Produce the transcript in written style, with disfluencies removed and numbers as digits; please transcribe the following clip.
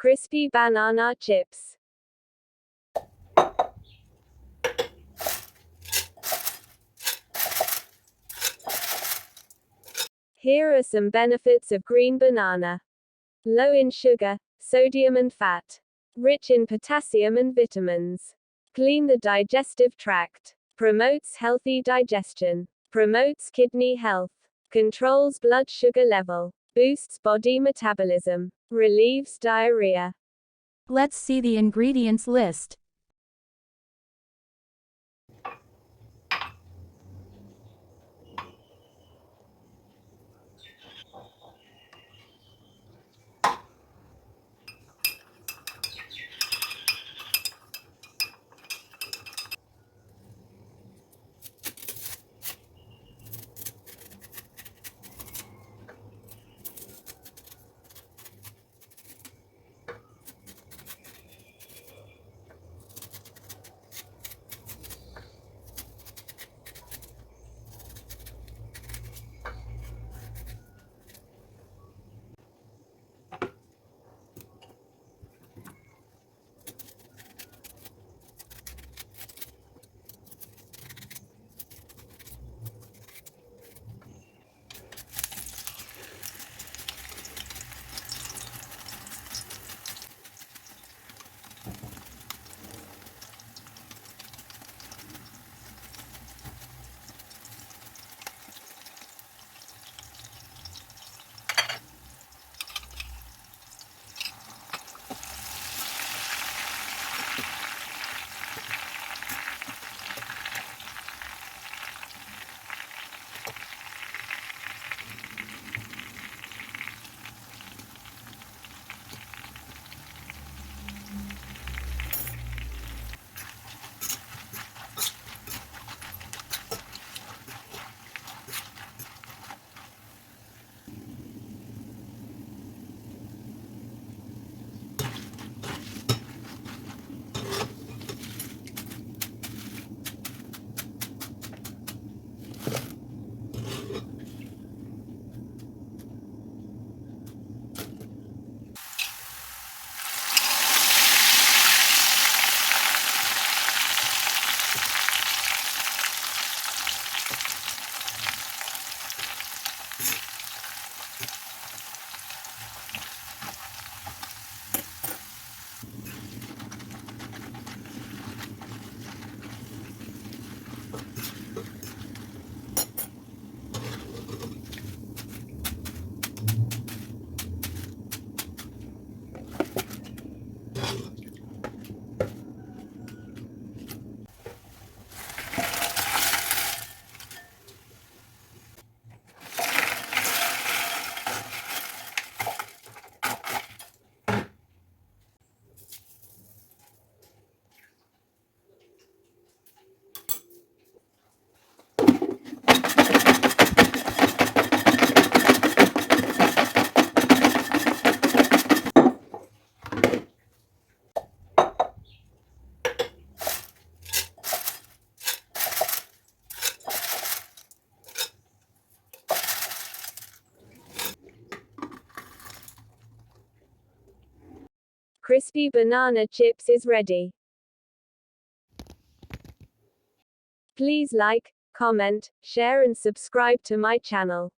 Crispy banana chips. Here are some benefits of green banana. Low in sugar, sodium and fat. Rich in potassium and vitamins. Clean the digestive tract. Promotes healthy digestion. Promotes kidney health. Controls blood sugar level. Boosts body metabolism. Relieves diarrhea. Let's see the ingredients list. Crispy banana chips is ready. Please like, comment, share and subscribe to my channel.